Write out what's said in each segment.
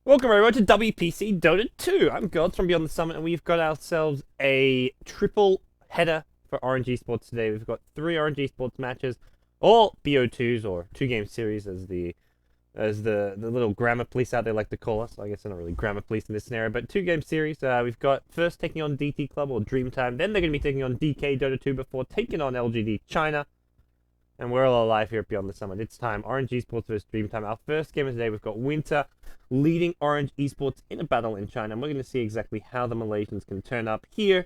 Welcome everyone to WPC Dota 2. I'm Gods from Beyond the Summit, and we've got ourselves a triple header for RNG Sports today. We've got 3 RNG Sports matches, all BO2s or 2-game series, as the little grammar police out there like to call us. I guess they're not really grammar police in this scenario, but 2-game series. We've got first taking on DT Club or Dreamtime, then they're going to be taking on DK Dota 2 before taking on LGD China. And we're all alive here at Beyond the Summit. It's time. RNG Sports vs Dreamtime. Our first game of the day, we've got Winter leading Orange Esports in a battle in China. And we're going to see exactly how the Malaysians can turn up here.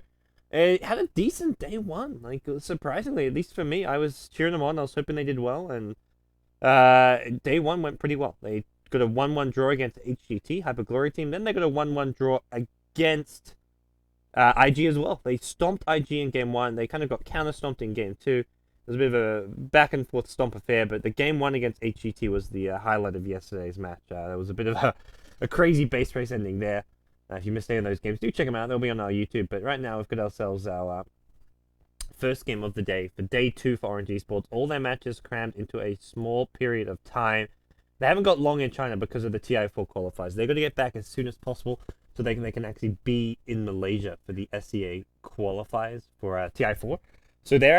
It had a decent day one. Like, surprisingly, at least for me, I was cheering them on. I was hoping they did well. And day one went pretty well. They got a 1-1 draw against HGT, Hyperglory team. Then they got a 1-1 draw against IG as well. They stomped IG in game one. They kind of got counter-stomped in game two. It was a bit of a back and forth stomp affair, but the game one against HGT was the highlight of yesterday's match. There was a bit of a crazy base race ending there. If you missed any of those games, do check them out. They'll be on our YouTube. But right now, we've got ourselves our first game of the day for day 2 for RNG Sports. All their matches crammed into a small period of time. They haven't got long in China because of the TI4 qualifiers. They've got to get back as soon as possible so they can actually be in Malaysia for the SCA qualifiers for TI4. So they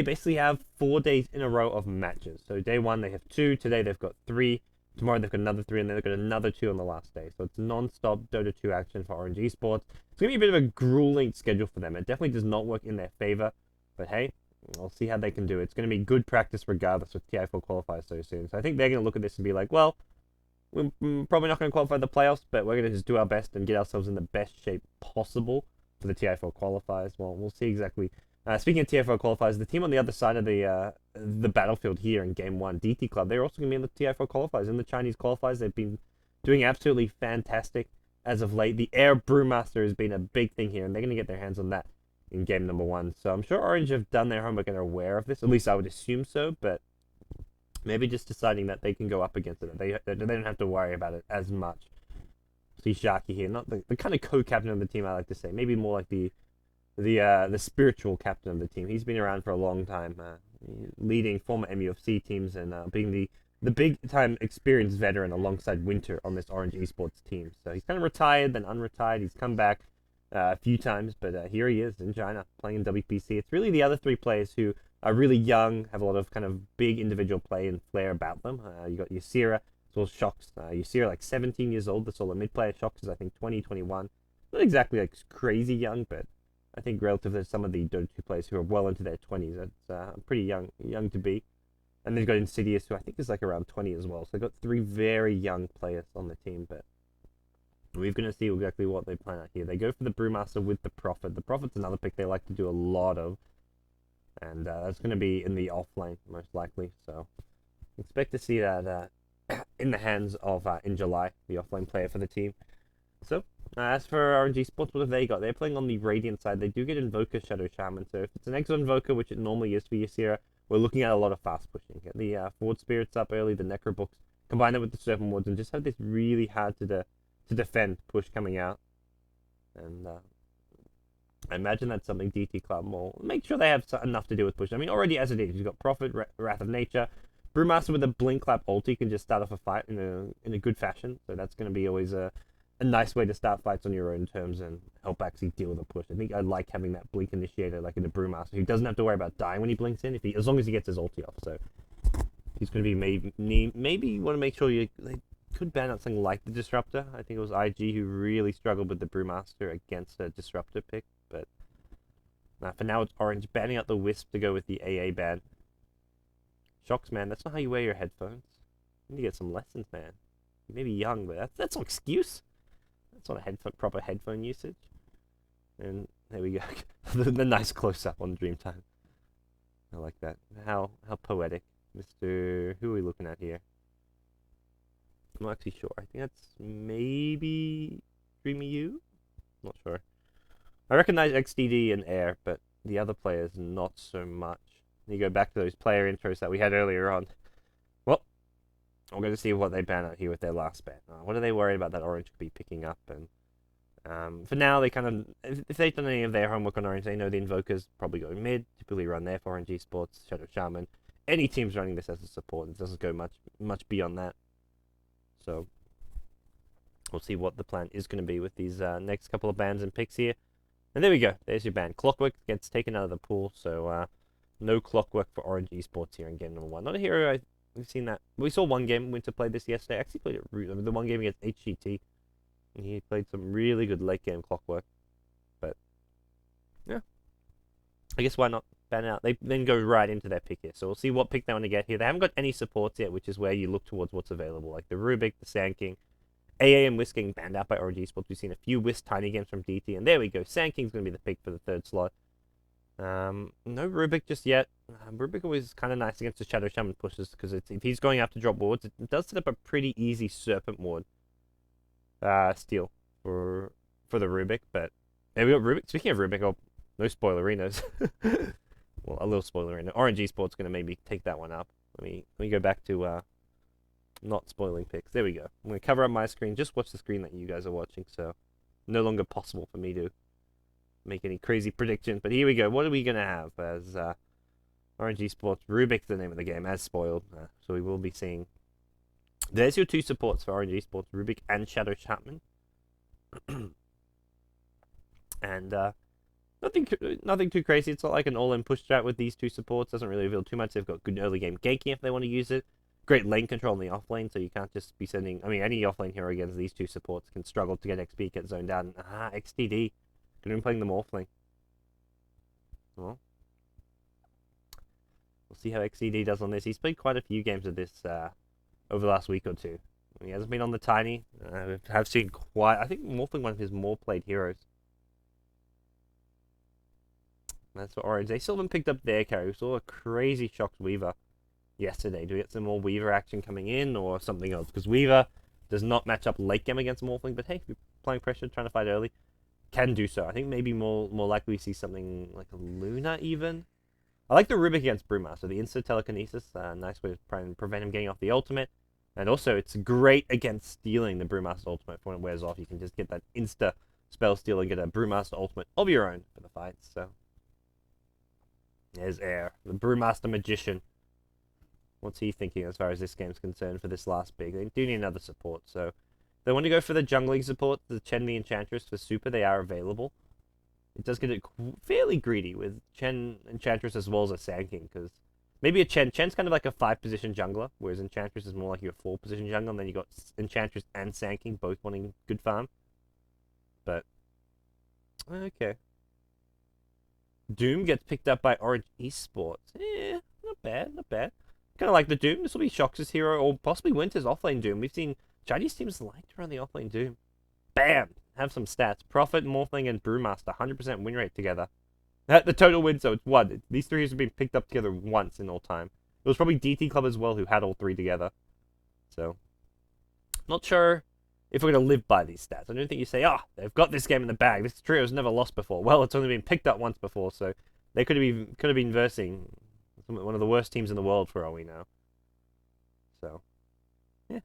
basically have 4 days in a row of matches. So day 1 they have 2, today they've got 3, tomorrow they've got another 3, and then they've got another 2 on the last day. So it's non-stop Dota 2 action for RNG Sports. It's going to be a bit of a grueling schedule for them. It definitely does not work in their favor, but hey, we'll see how they can do it. It's going to be good practice regardless with TI4 qualifiers so soon. So I think they're going to look at this and be like, well, we're probably not going to qualify the playoffs, but we're going to just do our best and get ourselves in the best shape possible for the TI4 qualifiers. Well, we'll see exactly. Speaking of TI4 qualifiers, the team on the other side of the battlefield here in Game 1, DT Club, they're also going to be in the TI4 qualifiers. In the Chinese qualifiers, they've been doing absolutely fantastic as of late. The Air Brewmaster has been a big thing here, and they're going to get their hands on that in Game number 1. So I'm sure Orange have done their homework and are aware of this. At least I would assume so, but maybe just deciding that they can go up against it. They don't have to worry about it as much. See Sharky here, not the kind of co-captain of the team, I like to say. Maybe more like the spiritual captain of the team. He's been around for a long time, leading former MUFC teams and being the big time experienced veteran alongside Winter on this Orange Esports team. So he's kind of retired, then unretired. He's come back a few times, but here he is in China playing in WPC. It's really the other 3 players who are really young, have a lot of kind of big individual play and flair about them. You got Ysira, as well as Shox. Ysira like 17 years old. That's all the mid player. Shox is I think 20, 21. Not exactly like crazy young, but I think relative to some of the Dota 2 players who are well into their 20s, that's pretty young to be. And they've got Insidious, who I think is like around 20 as well. So they've got 3 very young players on the team, but we're going to see exactly what they plan out here. They go for the Brewmaster with the Prophet. The Prophet's another pick they like to do a lot of, and that's going to be in the offlane, most likely. So expect to see that in the hands of, in July, the offlane player for the team. So, as for RNG Sports, what have they got? They're playing on the Radiant side. They do get Invoker, Shadow Shaman. So if it's an Exo Invoker, which it normally is for Ysira, we're looking at a lot of fast pushing. Get the Forward Spirits up early, the Necrobooks, combine it with the Serpent Wards, and just have this really hard to defend push coming out. And I imagine that's something DT Club will make sure they have enough to do with push. I mean, already as it is, you've got Prophet, Wrath of Nature. Brewmaster with a Blink Clap ulti can just start off a fight in a good fashion. So that's going to be always a nice way to start fights on your own terms and help actually deal with a push. I think I like having that blink initiator like in the Brewmaster, who doesn't have to worry about dying when he blinks in, as long as he gets his ulti off. So he's going to be maybe you want to make sure they could ban out something like the Disruptor. I think it was IG who really struggled with the Brewmaster against a Disruptor pick, but for now it's Orange banning out the Wisp to go with the AA ban. Shocks, man, that's not how you wear your headphones. You need to get some lessons, man. You may be young, but that's no excuse. That's not a proper headphone usage. And there we go. the nice close-up on Dreamtime. I like that. How poetic. Mr. Who are we looking at here? I'm not actually sure. I think that's maybe Dreamy You? Not sure. I recognize XDD and Air, but the other players not so much. You go back to those player intros that we had earlier on. Well, we're going to see what they ban out here with their last ban. What are they worried about that Orange could be picking up? And for now, they kind of, if they've done any of their homework on Orange, they know the Invokers probably go mid, typically run there for RNG Sports, Shadow Shaman. Any team's running this as a support, it doesn't go much beyond that. So We'll see what the plan is going to be with these next couple of bans and picks here. And there we go. There's your ban. Clockwork gets taken out of the pool, so no Clockwork for Orange Esports here in game number 1. Not a hero. We've seen that. We saw one game. Winter played this yesterday. I actually played it. The one game against HGT. And he played some really good late game Clockwork. But yeah, I guess why not ban it out? They then go right into their pick here. So we'll see what pick they want to get here. They haven't got any supports yet, which is where you look towards what's available, like the Rubik, the Sand King. AA and Whisk getting banned out by Orange Esports. We've seen a few Whisk tiny games from DT, and there we go. Sand King's going to be the pick for the third slot. No Rubik just yet. Rubik always kind of nice against the Shadow Shaman pushes, because if he's going after drop wards, it does set up a pretty easy Serpent ward steal for the Rubik. But yeah, we got Rubik. Speaking of Rubik, no spoilerinos. Well, a little spoilerino. Orange Esports going to maybe take that one up. Let me go back to not spoiling picks. There we go. I'm going to cover up my screen. Just watch the screen that you guys are watching, so no longer possible for me to make any crazy predictions. But here we go. What are we going to have as Orange Esports? Rubik's the name of the game, as spoiled. So we will be seeing... There's your two supports for Orange Esports, Rubik and Shadow Chapman. And nothing too crazy. It's not like an all-in push strat with these two supports. Doesn't really reveal too much. They've got good early game ganking if they want to use it. Great lane control in the offlane, so you can't just be sending... I mean, any offlane hero against these two supports can struggle to get XP, get zoned down. XTD. Could have been playing them offlane. Well, we'll see how XTD does on this. He's played quite a few games of this over the last week or two. He hasn't been on the tiny. We have seen quite... I think Morphling, one of his more played heroes. That's for Orange. They still haven't picked up their carry. We saw a crazy Shocked Weaver yesterday. Do we get some more Weaver action coming in or something else? Because Weaver does not match up late game against Morphling, but hey, if you're applying pressure, trying to fight early, can do so. I think maybe more likely we see something like a Luna even. I like the Rubik against Brewmaster, the insta telekinesis. Nice way to try and prevent him getting off the ultimate. And also, it's great against stealing the Brewmaster ultimate. For when it wears off, you can just get that insta spell steal and get a Brewmaster ultimate of your own for the fights. So there's Air, the Brewmaster Magician. What's he thinking as far as this game's concerned for this last big? They do need another support, so they want to go for the jungling support, the Chen the Enchantress for Super. They are available. It does get it fairly greedy with Chen Enchantress as well as a Sand King, because maybe a Chen's kind of like a 5-position jungler, whereas Enchantress is more like your 4-position jungler, and then you got Enchantress and Sand King both wanting good farm. But okay. Doom gets picked up by Orange Esports. Yeah, not bad, not bad. Kind of like the Doom. This will be Shox' hero, or possibly Winter's offlane Doom. We've seen Chinese teams like to run the offlane Doom. Bam! Have some stats. Prophet, Morphling, and Brewmaster. 100% win rate together. The total win, so it's one. These three have been picked up together once in all time. It was probably DT Club as well who had all three together. So, not sure if we're going to live by these stats. I don't think you say, they've got this game in the bag. This trio has never lost before. Well, it's only been picked up once before, so they could have been versing one of the worst teams in the world for all we know. So, yeah.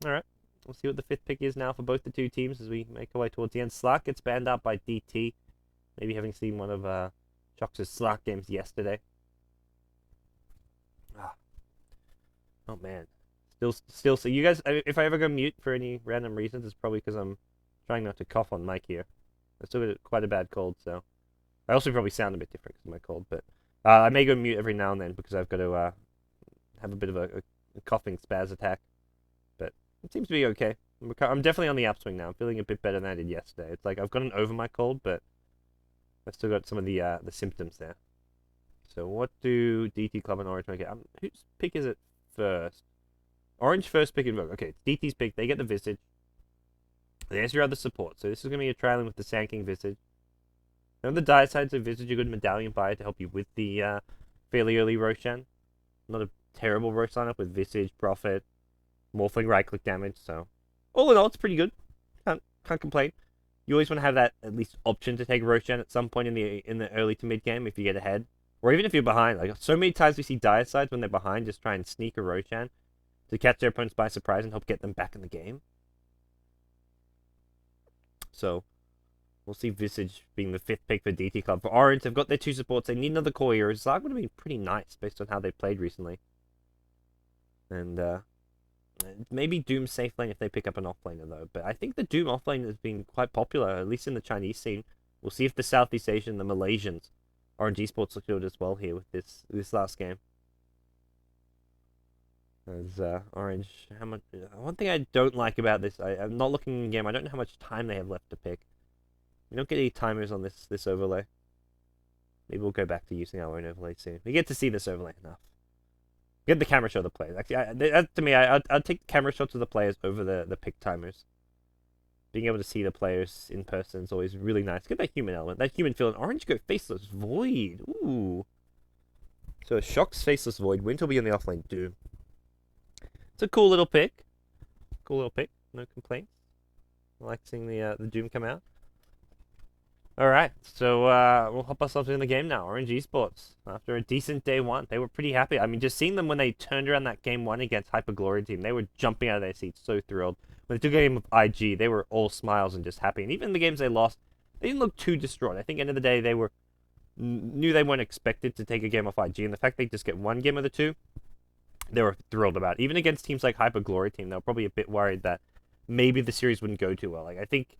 Alright. We'll see what the fifth pick is now for both the two teams as we make our way towards the end. Slark gets banned out by DT. Maybe having seen one of Shox' Slark games yesterday. Oh, man. Still, so you guys, if I ever go mute for any random reasons, it's probably because I'm trying not to cough on mic here. I still got quite a bad cold, so I also probably sound a bit different because of my cold, but I may go mute every now and then because I've got to have a bit of a coughing spaz attack. But it seems to be okay. I'm definitely on the upswing now. I'm feeling a bit better than I did yesterday. It's like I've gotten over my cold, but I've still got some of the symptoms there. So what do DT Club and Orange make it? Whose pick is it first? Orange first pick Invoke. Okay, it's DT's pick. They get the Visage. There's your other support. So this is going to be a trailing with the Sand King Visage. Now on the dire side, so Visage, a good medallion buyer to help you with the fairly early Roshan. Not a terrible Rosh lineup with Visage, Prophet, Morphling right-click damage. So all in all, it's pretty good. Can't complain. You always want to have that at least option to take Roshan at some point in the early to mid game if you get ahead, or even if you're behind. Like so many times we see dire sides when they're behind just try and sneak a Roshan to catch their opponents by surprise and help get them back in the game. So we'll see Visage being the fifth pick for DT Club. For Orange, they've got their two supports. They need another core hero. Zarg would have been pretty nice based on how they played recently. And Maybe Doom safe lane if they pick up an offlaner though. But I think the Doom offlane has been quite popular, at least in the Chinese scene. We'll see if the Southeast Asian, the Malaysians, RNG Sports look good as well here with this last game. As Orange, how much? One thing I don't like about this, I'm not looking in the game. I don't know how much time they have left to pick. We don't get any timers on this overlay. Maybe we'll go back to using our own overlay soon. We get to see this overlay enough. Get the camera shot of the players. Actually, to me, I'd take the camera shots of the players over the pick timers. Being able to see the players in person is always really nice. Get that human element, that human feeling. Orange go Faceless Void. Ooh. So Shock's Faceless Void. Winter will be on the offlane Doom. It's a cool little pick. Cool little pick. No complaints. I like seeing the Doom come out. Alright, so we'll hop ourselves in the game now. Orange Esports, after a decent day one, they were pretty happy. I mean, just seeing them when they turned around that game one against Hyper Glory Team, they were jumping out of their seats, so thrilled. When they took a game of IG, they were all smiles and just happy. And even in the games they lost, they didn't look too distraught. I think at the end of the day, they knew they weren't expected to take a game off IG, and the fact they just get one game of the two, they were thrilled about. Even against teams like Hyper Glory Team, they were probably a bit worried that maybe the series wouldn't go too well. Like, I think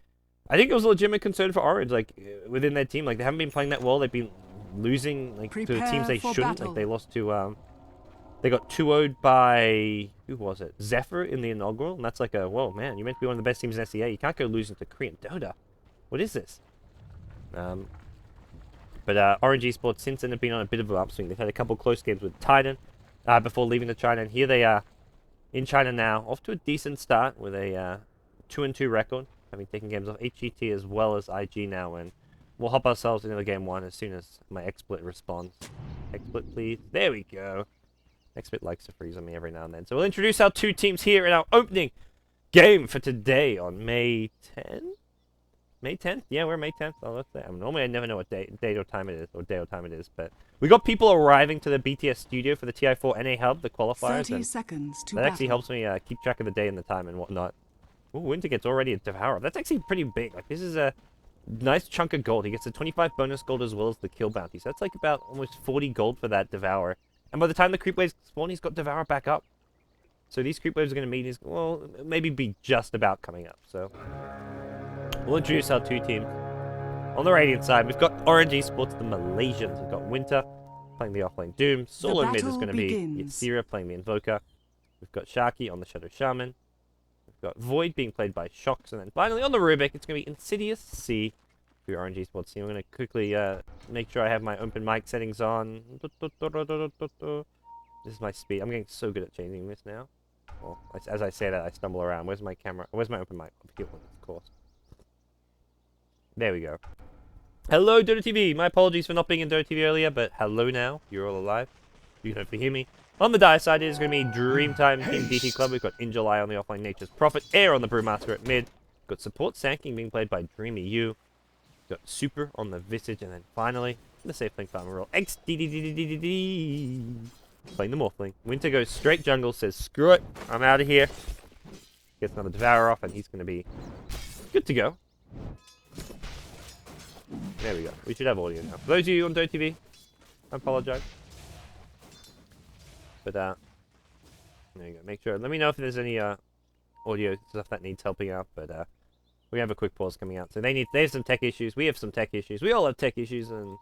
it was a legitimate concern for Orange, like, within their team. Like, they haven't been playing that well. They've been losing, like, to teams they shouldn't. Battle. Like, they lost to, they got 2-0'd by, who was it? Zephyr in the inaugural. And that's like whoa, man, you're meant to be one of the best teams in SEA. You can't go losing to Korean Dota. What is this? But Orange Esports, since then, have been on a bit of an upswing. They've had a couple close games with Titan before leaving to China. And here they are in China now, off to a decent start with a 2-2 record. Having taken games off HET as well as IG now, and we'll hop ourselves into the game one as soon as my XSplit responds. XSplit, please. There we go. XSplit likes to freeze on me every now and then. So we'll introduce our two teams here in our opening game for today on May 10th? May 10th? Yeah, we're May 10th. Oh, that's it. Normally I never know what date or time it is, but we got people arriving to the BTS studio for the TI4 NA Hub, the qualifiers. 30 seconds to that battle. actually helps me keep track of the day and the time and whatnot. Ooh, Winter gets already a Devourer. That's actually pretty big. Like, this is a nice chunk of gold. He gets a 25 bonus gold as well as the kill bounty. So that's like about almost 40 gold for that Devourer. And by the time the creep waves spawn, he's got Devourer back up. So these creep waves are going to meet well, maybe be just about coming up. So we'll introduce our two teams. On the Radiant side, we've got Orange Esports, the Malaysians. We've got Winter playing the offlane Doom. Solo mid is going to be Yatsira playing the Invoker. We've got Sharky on the Shadow Shaman. Got Void being played by Shocks, and then finally on the Rubik, it's going to be Insidious C for your Orange Esports team. I'm going to quickly make sure I have my open mic settings on. This is my speed. I'm getting so good at changing this now. Well, as I say that, I stumble around. Where's my camera? Where's my open mic? Of course. There we go. Hello, Dota TV. My apologies for not being in Dota TV earlier, but hello now. You're all alive. You can hopefully hear me. On the dire side, it is going to be Dreamtime Team DT Club. We've got In July on the offline Nature's Prophet, Air on the Brewmaster at mid. We've got Support Sanking being played by Dreamy U. We've got Super on the Visage, and then finally, the safe lane farmer role, XDDDDDD playing the Morphling. Winter goes straight jungle, says, screw it, I'm out of here. Gets another Devourer off, and he's going to be good to go. There we go. We should have audio now. For those of you on Dota TV, I apologize. But, there you go. Make sure. Let me know if there's any audio stuff that needs helping out. But we have a quick pause coming out. So they have some tech issues. We have some tech issues. We all have tech issues, and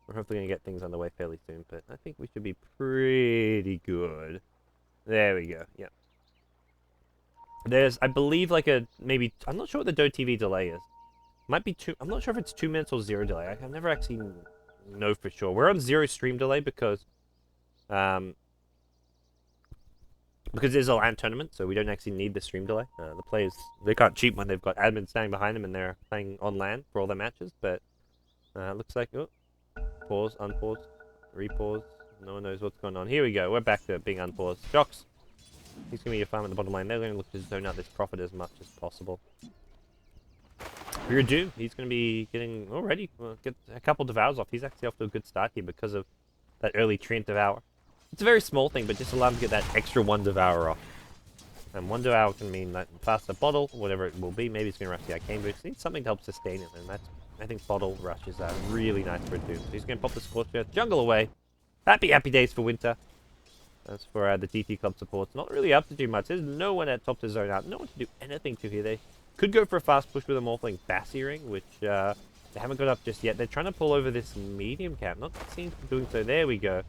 we're hopefully going to get things underway fairly soon. But I think we should be pretty good. There we go. Yep. There's, I believe, like maybe, I'm not sure what the Dota TV delay is. Might be I'm not sure if it's 2 minutes or 0 delay. I've never actually know for sure. We're on 0 stream delay because there's a LAN tournament, so we don't actually need the stream delay. The players, they can't cheat when they've got admins standing behind them and they're playing on LAN for all their matches, but looks like, oh, pause, unpause, repause, no one knows what's going on. Here we go, we're back to being unpaused. Jocks, he's going to be your farm in the bottom lane. They're going to look to zone out this Prophet as much as possible. For your Doom, he's going to be getting already, get a couple Devours off. He's actually off to a good start here because of that early Treant Devour. It's a very small thing, but just allow him to get that extra 1 Devourer off. And 1 Devour can mean that faster bottle, whatever it will be. Maybe it's going to rush the Arcane Boost. Needs something to help sustain it, and that's, I think bottle rush is really nice for a Doom. So he's going to pop the Scorch Earth, jungle away. Happy days for Winter. As for the DT Club supports, not really up to too much. There's no one at top to zone out. No one to do anything to here. They could go for a fast push with a Morphling Bassy Ring, which they haven't got up just yet. They're trying to pull over this medium camp. Not seeing doing so. There we go.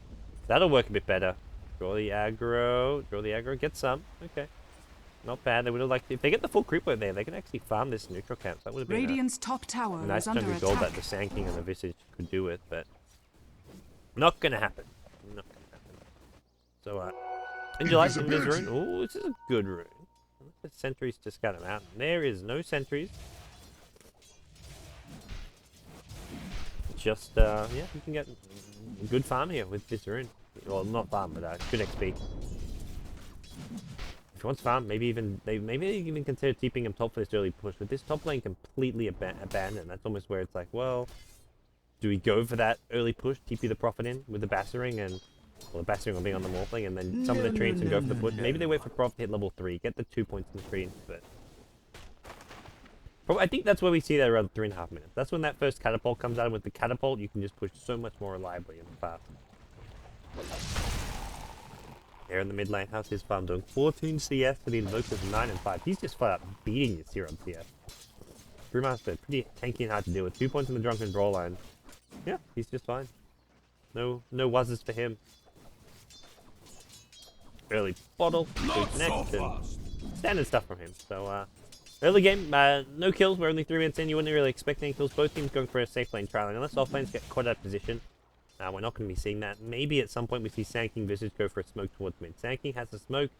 That'll work a bit better. Draw the aggro. Draw the aggro. Get some. Okay. Not bad. They would have liked if they get the full creep there, they can actually farm this neutral camp. That would have been Radiant's top tower a nice is under chunk of gold attack. that the Sand King and the Visage could do with, but not gonna happen. Not gonna happen. So Indulite in this rune. Oh, this is a good rune. The sentries to scout him out. There is no sentries. Just yeah, you can get a good farm here with this rune. Well, not farm, but good XP. If he wants farm, maybe they even consider keeping him top for this early push. With this top lane completely abandoned, that's almost where it's like, well, do we go for that early push, TP the Prophet in with the Bassering and well, the Bassering will be on the Morphling, and then some of the treants and go for the push. Maybe they wait for Prophet to hit level 3, get the 2 points in the treants, but I think that's where we see that around 3.5 minutes. That's when that first catapult comes out, and with the catapult, you can just push so much more reliably and fast. There in the mid lane, how's his farm doing? 14 CS to the Invokers, 9 and 5. He's just flat out beating you here on CS. Brewmaster, pretty tanky and hard to deal with. 2 points in the Drunken Brawl line. Yeah, he's just fine. No wuzzes for him. Early bottle, good next, and standard stuff from him. So, early game, no kills. We're only 3 minutes in. You wouldn't really expect any kills. Both teams going for a safe lane trial. Unless off lanes get caught out of position, we're not going to be seeing that. Maybe at some point we see Sand King Visage go for a smoke towards mid. Sand King has the smoke,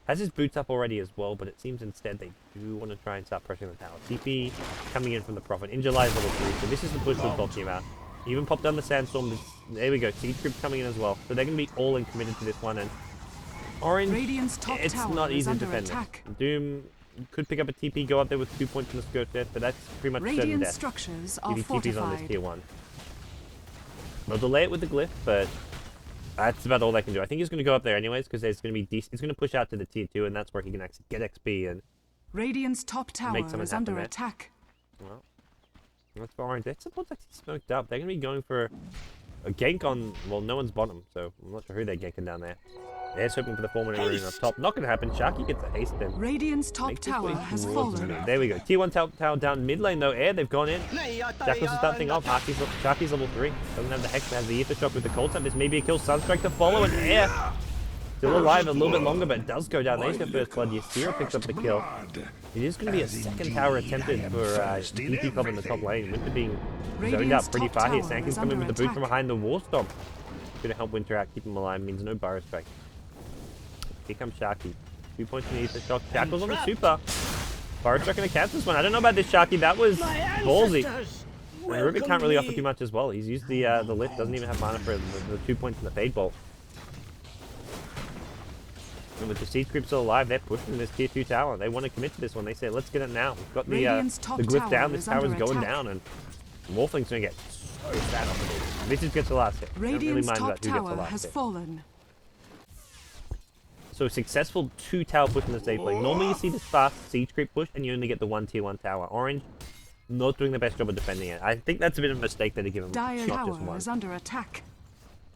has his boots up already as well, but it seems instead they do want to try and start pressuring the tower. TP coming in from the Prophet. Indulite level 3, so this is the push we're talking about. Even popped down the Sandstorm. There we go. Siege Creep coming in as well. So they're going to be all in committed to this one. And Orange, it's not easy to defend it. Doom could pick up a TP, go up there with 2 points in the skirt death, but that's pretty much certain death. Structures if are he TP's on this fortified. tier 1. They'll delay it with the glyph, but that's about all they can do. I think he's going to go up there anyways, because there's going to be he's going to push out to the tier 2, and that's where he can actually get XP and Radiant's top tower make something is happen under there. attack. Well, that's for Orange. That support's actually smoked up. They're going to be going for a gank on, well, no one's bottom, so I'm not sure who they're ganking down there. They're hoping for the 4-minute rune up top. Not going to happen. Sharky gets a haste then. Radiant's top tower has fallen. There we go. Tier 1 tower down mid lane though. Air, they've gone in. Jackals is starting off. Sharky's level 3. Doesn't have the Hex, but has the Ether Shock with the Cold Snap. This may be a kill. Sunstrike to follow, and Air still alive a little bit longer, but it does go down. There's the first blood. Ysira picks up the kill. It is going to be a second tower attempted for DP Club in the top lane. Winter being zoned out pretty far here. Sand King's coming with the boot from behind the War Stomp. Going to help Winter out, keep him alive. Means no Burrow Strike. Here comes Sharky. 2 points in the Ether Shock. Shackles on the super. Burrow Strike going to catch this one. I don't know about this Sharky. That was ballsy. And Rubik can't really offer too much as well. He's used the lift. Doesn't even have mana for the 2 points in the Fade Bolt. And with the Siege Creep still alive, they're pushing this tier 2 tower. They want to commit to this one. They say, let's get it now. We've got the glyph down. This tower's going down, and Morphling's going to get so sad off of this. This gets the last hit. Radiant's top tower has fallen. So successful 2 tower push in the safe lane. Normally you see this fast Siege Creep push, and you only get the 1 tier 1 tower. Orange, not doing the best job of defending it. I think that's a bit of a mistake that they give him. Dire not just tower one. is under attack.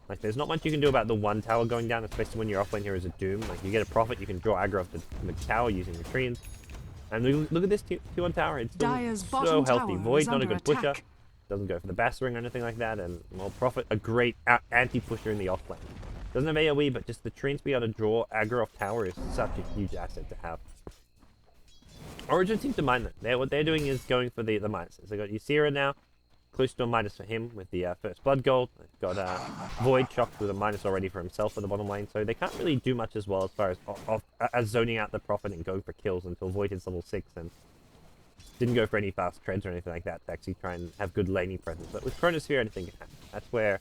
Like, there's not much you can do about the 1 tower going down, especially when your offlane here is a Doom. Like, you get a Prophet, you can draw aggro off the tower using the treants. And look at this tier 1 tower. It's still so healthy. Void's not a good pusher. Doesn't go for the Bassering or anything like that. And, well, Prophet, a great anti-pusher in the offlane. Doesn't have AoE, but just the treants be able to draw aggro off tower is such a huge asset to have. Origin seems to mind that. What they're doing is going for the minuses. They got Ysira now. Close to a minus for him with the first blood gold. They've got Void shocked with a minus already for himself for the bottom lane, so they can't really do much as well as far as zoning out the Prophet and going for kills until Void hits level 6 and didn't go for any fast treads or anything like that to actually try and have good laning presence. But with Chronosphere, anything can happen. That's where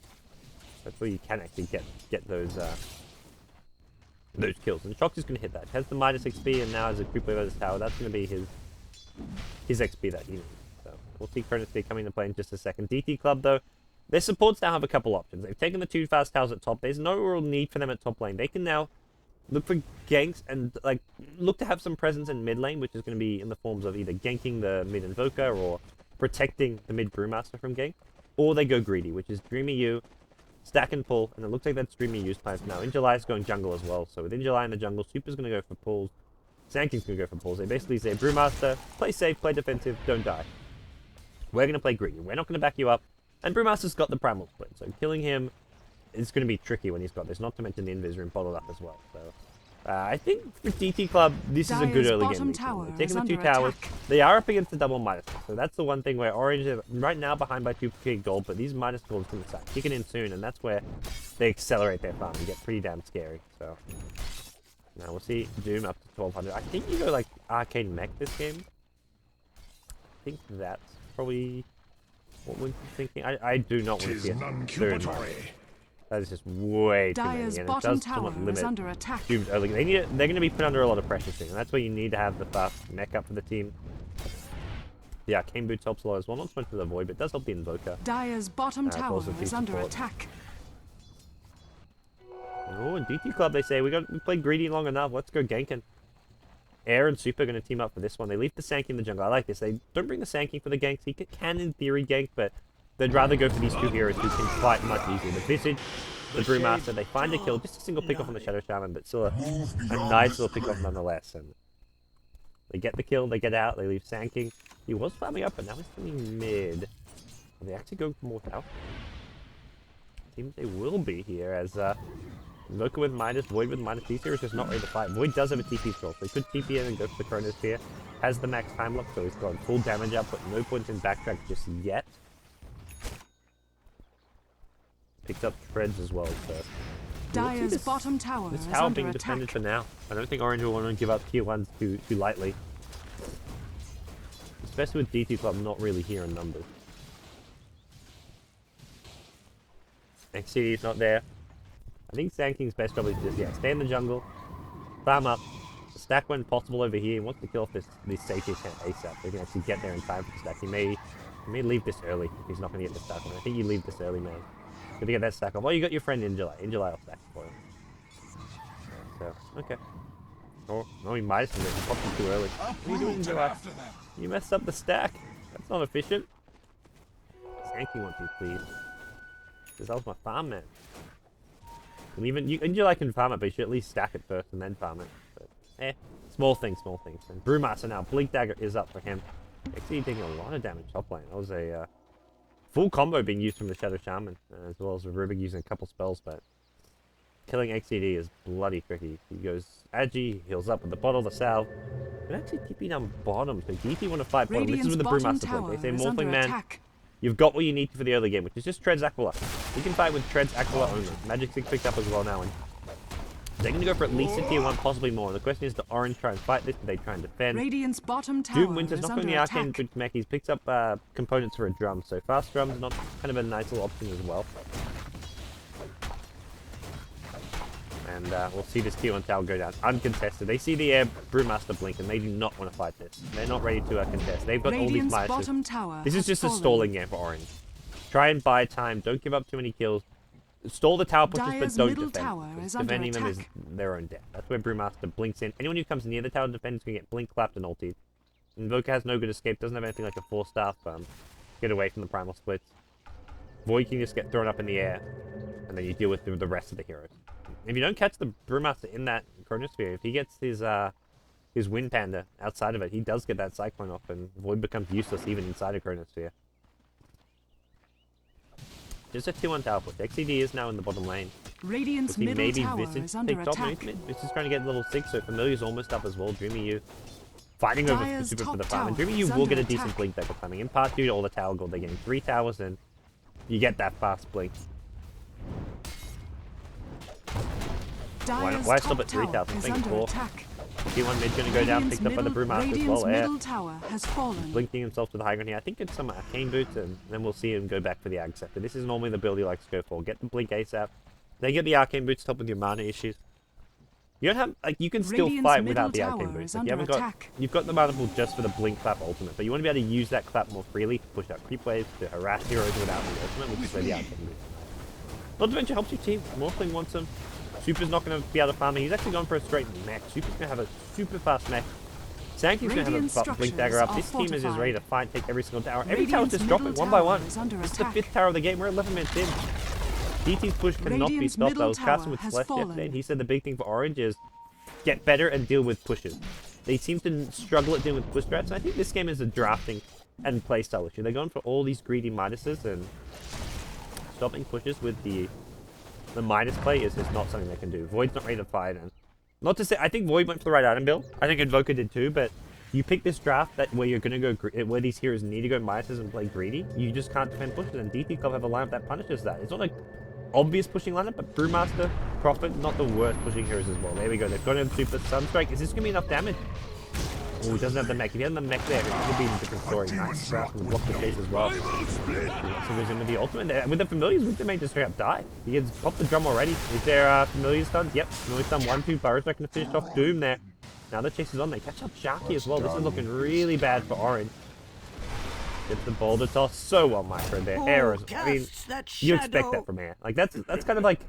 you can actually get those kills. And Shox is going to hit that. Has the minus XP and now has a creep over this tower. That's going to be his XP that he needs. We'll see Chronosphere coming into play in just a second. DT Club, though, their supports now have a couple options. They've taken the 2 fast towers at top. There's no real need for them at top lane. They can now look for ganks and look to have some presence in mid lane, which is going to be in the forms of either ganking the mid Invoker or protecting the mid Brewmaster from gank. Or they go greedy, which is Dreamy U, stack and pull, and it looks like that's Dreamy use plans now. Injuly is going jungle as well, so with Injuly in the jungle, Super's going to go for pulls. Sanking's going to go for pulls. They basically say, Brewmaster, play safe, play defensive, don't die. We're going to play greedy. We're not going to back you up. And Brewmaster's got the Primal Split, so killing him is going to be tricky when he's got this, not to mention the Invis room bottled up as well. So I think for DT Club, this is a good early game. They're taking the 2 towers. They are up against the double minus, so that's the one thing where Orange is right now behind by 2k gold, but these minus golds going to start kicking in soon, and that's where they accelerate their farm and get pretty damn scary. So now we'll see Doom up to 1200. I think you go like Arcane Mech this game. I think that's probably what we're thinking. I do not want to see it. That is just way too many, and it does somewhat limit Doom's early. They're going to be put under a lot of pressure soon, and that's where you need to have the fast mech up for the team. The Arcane Boots helps a lot as well, not so much for the Void, but it does help the Invoker. Dire's bottom tower is under attack. Oh, in DT Club they say, we played greedy long enough, let's go ganking. Air and Super are going to team up for this one. They leave the Sankey in the jungle. I like this. They don't bring the Sankey for the ganks. He can, in theory, gank, but they'd rather go for these 2 heroes who can fight much easier. The Visage, the Brewmaster, they find a kill. Just a single pick off on the Shadow Shaman, but still a nice little pick off nonetheless. And they get the kill, they get out, they leave Sanking. He was farming up, but now he's coming mid. Are they actually going for more south? Seems they will be here, as Invoker with minus, Void with minus. These heroes just not ready to fight. Void does have a TP scroll, so he could TP in and go for the Chronosphere. Has the max time lock, so he's got full damage output. No point in backtrack just yet. Picked up treads as well, so Dire's bottom tower this is tower under being attack. defended for now. I don't think Orange will want to give up tier 1s too lightly. Especially with DT Club not really here in numbers. XCD's not there. I think Sanking's best job is just, stay in the jungle, farm up, stack when possible over here. He wants to kill off this safety account ASAP. They can actually get there in time for the stack. He may leave this early if he's not going to get the stack on. I think you leave this early, man. Good to get that stack off. Oh, you got your friend Injuly. Injuly will stack for him. So, okay. Oh, no, he might have he popped him too early. What are you doing, Injuly? You messed up the stack. That's not efficient. Sankey wants you, please. Because that was my farm, man. And even Injuly can farm it, but you should at least stack it first and then farm it. But, small things, small things. And Brewmaster now, Blink Dagger is up for him. Actually taking a lot of damage top lane. That was a full combo being used from the Shadow Shaman, as well as Rubik using a couple spells, but killing XCD is bloody tricky. He goes Agi, heals up with the bottle, the salve, and actually TP down bottom, so DT want to fight bottom. This is with the Brewmaster Blink. They say, Morphling Man, you've got what you need for the early game, which is just Treads Aquila. You can fight with Treads Aquila only. Magic 6 picked up as well now, and they're going to go for at least a tier 1, possibly more. The question is, do Orange try and fight this? Do they try and defend? Radiant's bottom tower Doom Winter's not going the Arcane Boots mech. He's picked up components for a drum, so fast drum's not kind of a nice little option as well. And we'll see this tier 1 tower go down uncontested. They see the air Brewmaster blink, and they do not want to fight this. They're not ready to contest. They've got all these minuses. This is just a stalling game for Orange. Try and buy time. Don't give up too many kills. Stall the tower pushes, but don't defend. Defending them is their own death. That's where Brewmaster blinks in. Anyone who comes near the tower to defend is going to get blink, clapped, and ultied. Invoker has no good escape. Doesn't have anything like a 4-staff. Get away from the primal splits. Void can just get thrown up in the air, and then you deal with the rest of the heroes. If you don't catch the Brewmaster in that Chronosphere, if he gets his Wind Panda outside of it, he does get that Cyclone off, and Void becomes useless even inside a Chronosphere. Just a tier 1 tower push. XCD is now in the bottom lane. Radiant's middle tower is under attack. This is trying to get level 6, so Familiar's almost up as well. Dreamy U fighting over the Super for the farm. And Dreamy U will get a decent blink dagger timing, in part due to all the tower gold. They're getting 3 towers in. You get that fast blink. Why stop at 3 towers? I'm thinking 4. T1 mid's going to go down, picked up by the Brewmaster as well. Middle tower has fallen. Blinking himself to the high ground here. I think it's some Arcane Boots, and then we'll see him go back for the Ag Scepter. This is normally the build he likes to go for. Get the Blink ASAP. They get the Arcane Boots to help with your mana issues. You don't have, like, you can still fight without the Arcane Boots. Like, you haven't got, you've got the mana pool just for the Blink Clap ultimate, but you want to be able to use that clap more freely to push out creep waves, to harass heroes without the ultimate, which is where the Arcane Boots. Not to mention helps your team. Morphling wants him. Super's not going to be able to farm him. He's actually gone for a straight mech. Super's going to have a super fast mech. Sankey's going to have a Blink Dagger up. This team is just ready to fight, take every single tower. Every tower's just dropping one by one. This is the 5th tower of the game. We're 11 minutes in. DT's push cannot be Radiant's stopped. I middle was casting with tower has Celeste fallen. yesterday, and he said the big thing for Orange is get better and deal with pushes. They seem to struggle at dealing with push strats, and I think this game is a drafting and playstyle issue. They're going for all these greedy minuses, and stopping pushes with the minus play is just not something they can do. Void's not ready to fight, and not to say, I think Void went for the right item build. I think Invoker did too, but you pick this draft that where you're going to go, where these heroes need to go minuses and play greedy, you just can't defend pushes, and DT Club have a lineup that punishes that. It's not like obvious pushing lineup, but Brewmaster, Prophet, not the worst pushing heroes as well. There we go. They've got him Super Sunstrike. Is this going to be enough damage? Oh, he doesn't have the mech. If he had the mech there, it could be a different story. Nice draft and block the chase as well. So there's into the ultimate there. With the familiars, Victor may just straight up die. He has popped the drum already. Is there familiar stuns? Yep, familiar stun 1-2. Burrow's not going to finish off Doom there. Now the chase is on. They catch up Sharky as well. This is looking really bad for Orange. Gets the boulder toss so well micro there. Errors. I mean, you expect that from air. Like that's kind of like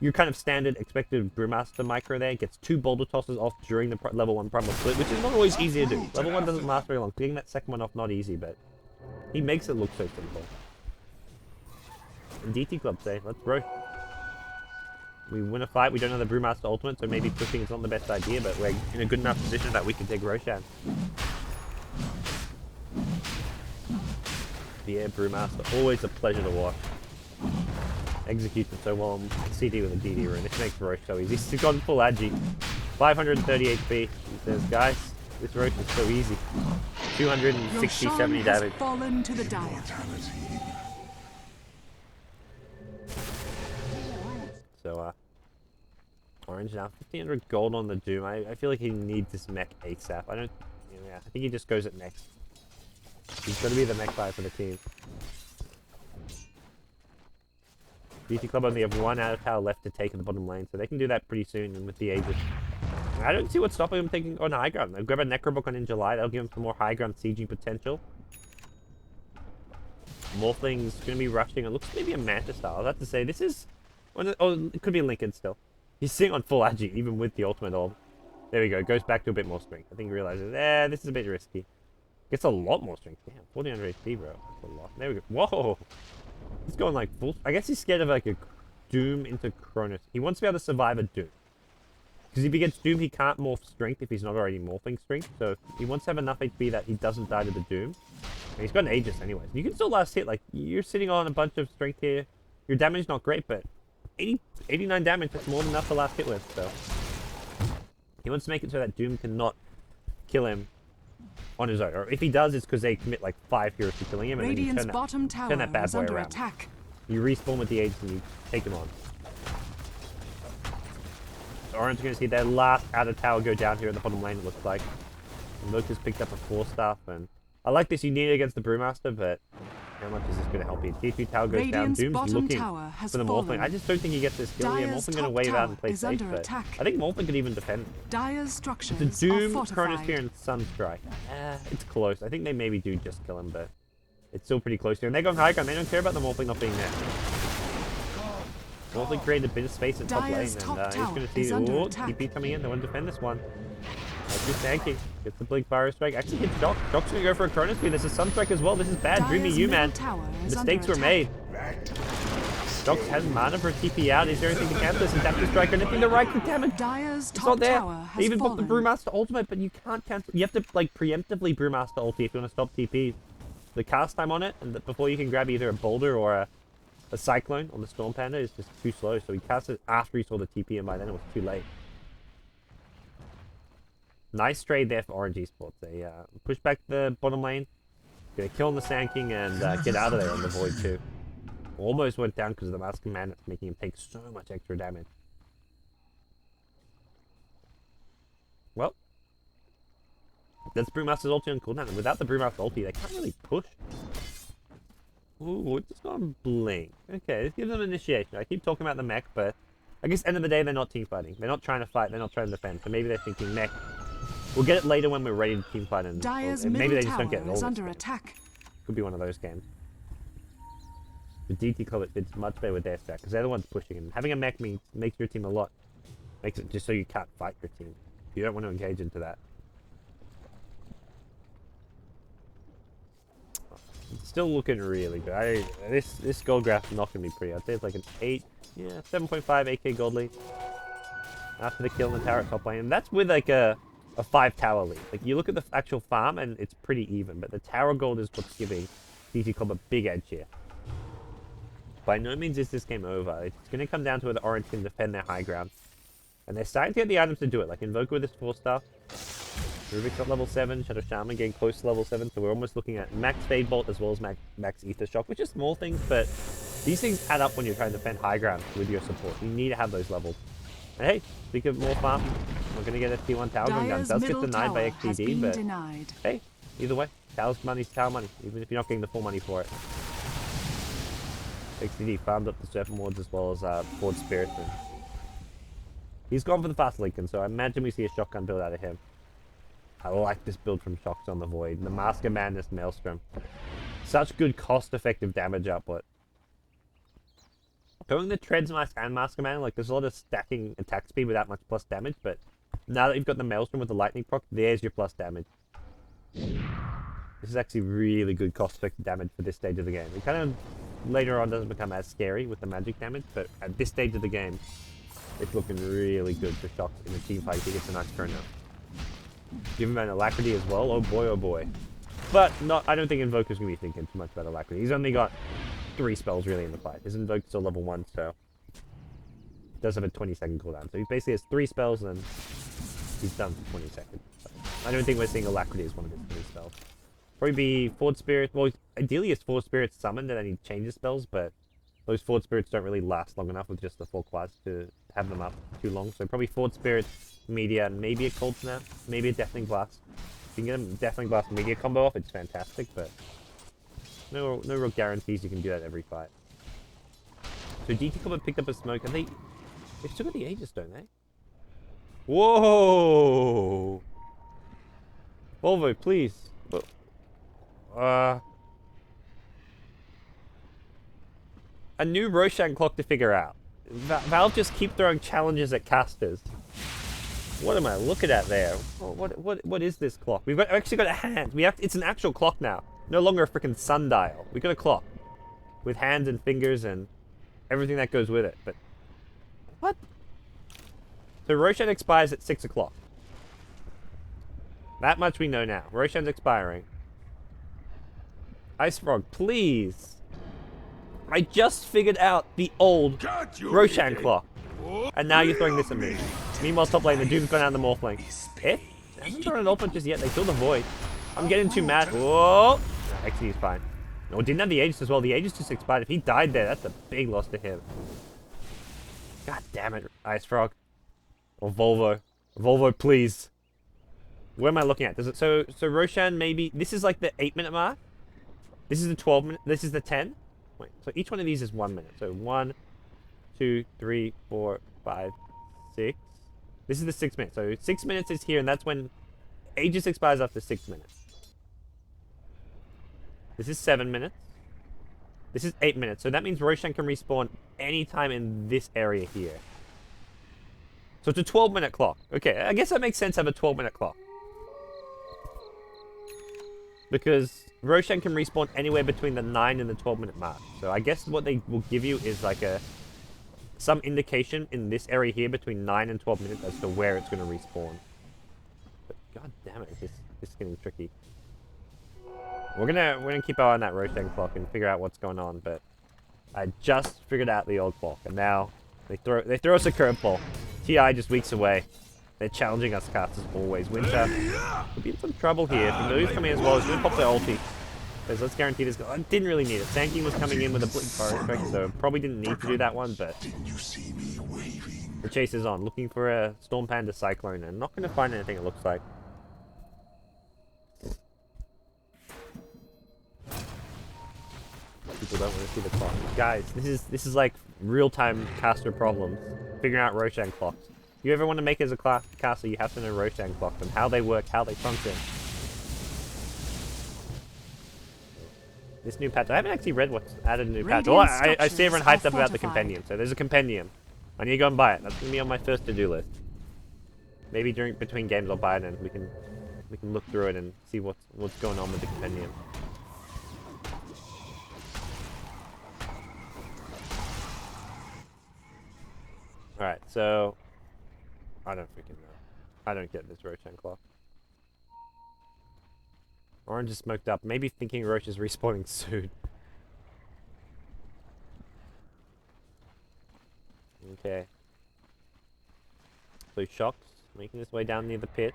your kind of standard expected Brewmaster micro there. Gets 2 boulder tosses off during the level 1 primal split, which is not always easy to do. Level 1 doesn't last very long. Getting that second one off not easy, but he makes it look so simple. And DT Club say, let's bro. We win a fight, we don't have the Brewmaster ultimate, so maybe pushing is not the best idea, but we're in a good enough position that we can take Roshan. Yeah, Brewmaster, always a pleasure to watch. Executes it so well on CD with a DD rune. This makes Roche so easy. He's gone full agi. 530 HP. He says, guys, this Roche is so easy. 260, 70 damage. Fallen to the dire. So, Orange now 1500 gold on the Doom. I feel like he needs this mech ASAP. I think he just goes at next. He's going to be the mech guy for the team. DT Club only have 1 out of tower left to take in the bottom lane, so they can do that pretty soon. And with the Aegis, I don't see what's stopping him taking on high ground. They'll grab a Necrobook on in July. That'll give him some more high ground sieging potential. Morphling's going to be rushing. It looks maybe a Manta style. I have to say, this is... Oh, it could be Lincoln still. He's sitting on full agi, even with the ultimate orb. There we go. Goes back to a bit more strength. I think he realizes, this is a bit risky. Gets a lot more strength. Damn, 1400 HP, bro. That's a lot. There we go. Whoa! He's going like full... I guess he's scared of like a Doom into Cronus. He wants to be able to survive a Doom. Because if he gets Doom, he can't morph strength if he's not already morphing strength. So he wants to have enough HP that he doesn't die to the Doom. And he's got an Aegis anyways. You can still last hit. Like, you're sitting on a bunch of strength here. Your damage is not great, but 89 damage, that's more than enough to last hit with. So he wants to make it so that Doom cannot kill him on his own. Or if he does, it's because they commit like 5 heroes to killing him, and Radiant's then you bottom tower turn that bad is boy under around. attack. You respawn with the Aegis and you take him on. So Orange is going to see their last outer tower go down here in the bottom lane, it looks like. And Lucas picked up a 4-star, and I like this. You need it against the Brewmaster, but how much is this going to help you? T3 tower goes Radiant's down. Doom's bottom looking tower has for the fallen. Morphling. I just don't think he gets this skill. Yeah, Dire's Morphling going to top wave out tower and play is safe, under but attack. I think Morphling could even defend. Dire's structures The are Doom, fortified. Chronosphere, and Sunstrike. It's close. I think they maybe do just kill him, but it's still pretty close here. And they're going high ground. They don't care about the Morphling not being there. Morphling created a bit of space at top lane, Dire's and top he's going to tower see is under the attack. TP coming in. They want to defend this one. That's just tanky. Gets the Blink Fire Strike. Actually hits Doc. Doc's going to go for a Chronosphere. There's a Sunstrike as well. This is bad. Dreamy Dire's you, man. middle tower is Mistakes under were made. Doc has mana for a TP out. Is there anything to cancel this? Adaptive Strike or anything to right click damage? Dire's It's top not there. tower They has even put the fallen. Brewmaster ultimate, but you can't cancel. You have to like preemptively Brewmaster ulti if you want to stop TP. The cast time on it, and before you can grab either a Boulder or a Cyclone on the Storm Panda is just too slow. So he cast it after he saw the TP, and by then it was too late. Nice trade there for RNG Sports. They push back the bottom lane, gonna kill on the Sand King, and get out of there on the Void too. Almost went down because of the Mask of Madness, making him take so much extra damage. Well, that's Brewmaster's ulti on cooldown, and without the Brewmaster ulti, they can't really push. Ooh, it's just gone blink. Okay, this gives them initiation. I keep talking about the mech, but I guess end of the day, they're not team fighting. They're not trying to fight, they're not trying to defend. So maybe they're thinking mech. We'll get it later when we're ready to team fight, and Dire's maybe middle they just don't tower get it all is this under game. attack. Could be one of those games. The DT Club fits much better with their stack, because they're the ones pushing, and having a mech makes your team a lot. Makes it just so you can't fight your team. You don't want to engage into that. still looking really good. This gold graph is not gonna be pretty. I'd say it's like an 8, yeah, 7.5 AK gold lead after the kill in the tower at top lane, and that's with like a 5 tower lead. Like you look at the actual farm and it's pretty even, but the tower gold is what's giving DT Club a big edge here. By no means is this game over. It's gonna come down to whether Orange can defend their high ground, and they're starting to get the items to do it. Like Invoker with this 4-star. Rubik's at level 7, Shadow Shaman getting close to level 7, so we're almost looking at max Fade Bolt as well as max Ether Shock, which is small things, but these things add up when you're trying to defend high ground with your support. You need to have those levels. And hey, speak of more farm, we're going to get a T1 Tower gun. Does get denied by XPD, but hey, either way, Tower's money's Tower money, even if you're not getting the full money for it. XPD farmed up the Serpent Wards as well as Ford Spirit. And he's gone for the fast Lincoln, so I imagine we see a shotgun build out of him. I like this build from Shocks on the Void. The Mask of Madness Maelstrom. Such good cost-effective damage output. Going the Treads Mask and Mask of Madness, like there's a lot of stacking attack speed without much plus damage, but now that you've got the Maelstrom with the Lightning proc, there's your plus damage. This is actually really good cost-effective damage for this stage of the game. It kind of later on doesn't become as scary with the magic damage, but at this stage of the game, it's looking really good for Shocks in the team fight. He gets a nice turn now. Give him an Alacrity as well. Oh boy, oh boy. But not. I don't think Invoker's going to be thinking too much about Alacrity. He's only got 3 spells really in the fight. His Invoker's still level 1, so does have a 20-second cooldown. So he basically has 3 spells and then he's done for 20 seconds. So I don't think we're seeing Alacrity as one of his 3 spells. Probably be Ford Spirit. Well, ideally it's Ford Spirits summoned and then he changes spells, but those Ford Spirits don't really last long enough with just the 4 quads to have them up too long. So probably Ford Spirits, Media, and maybe a Cold Snap, maybe a Deafening Blast. If you can get a Deafening Blast Media combo off, it's fantastic, but no real guarantees you can do that every fight. So DT Club picked up a smoke, and they've still got the Aegis, don't they? Whoa! Volvo, please. A new Roshan clock to figure out. Valve just keep throwing challenges at casters. What am I looking at there? What is this clock? We've actually got a hand. It's an actual clock now. No longer a freaking sundial. We got a clock with hands and fingers and everything that goes with it. But what? So Roshan expires at 6 o'clock. That much we know now. Roshan's expiring. Ice Frog, please. I just figured out the old Roshan clock. And now you're throwing this at me. Meanwhile, top lane, the Doom's gone down the Morph lane. It hasn't thrown an ult punch just yet. They kill the Void. I'm getting too mad. Whoa! No, XD is fine. No, didn't have the Aegis as well. The Aegis just expired. If he died there, that's a big loss to him. God damn it, Ice Frog. Or Volvo. Volvo, please. Where am I looking at? Does it so Roshan maybe this is like the 8-minute mark? This is the 12-minute, this is the 10? Wait, so each one of these is 1 minute. So 1, 2, 3, 4, 5, 6. This is the 6 minutes. So 6 minutes is here, and that's when Aegis expires after 6 minutes. This is 7 minutes. This is 8 minutes. So that means Roshan can respawn anytime in this area here. So it's a 12-minute clock. Okay, I guess that makes sense to have a 12-minute clock. Because Roshan can respawn anywhere between the 9 and the 12-minute mark. So I guess what they will give you is like some indication in this area here between 9 and 12 minutes as to where it's going to respawn. But god damn it, this is getting tricky. We're gonna keep our eye on that Roshan clock and figure out what's going on, but I just figured out the old clock, and now they throw us a curveball. TI just weeks away. They're challenging us casters always. Winter could be in some trouble here. If the move's coming as well, he's going to pop their ulti. Because let's guarantee this. I didn't really need it. Sanking was coming in with a Blink Forest effect, so probably didn't need to do that one, but the chase is on. Looking for a Storm Panda Cyclone, and not going to find anything it looks like. People don't want to see the clock. Guys, this is like real-time caster problems. Figuring out Roshan clocks. If you ever want to make it as a caster, you have to know Roshan clocks and how they work, how they function. This new patch, I haven't actually read what's added a new patch. Well, I see everyone hyped up about the compendium, so there's a compendium. I need to go and buy it. That's gonna be on my first to-do list. Maybe between games I'll buy it and we can look through it and see what's going on with the compendium. Alright, so... I don't freaking know. I don't get this Roshan clock. Orange is smoked up. Maybe thinking Roche is respawning soon. Okay. So Shock's making his way down near the pit.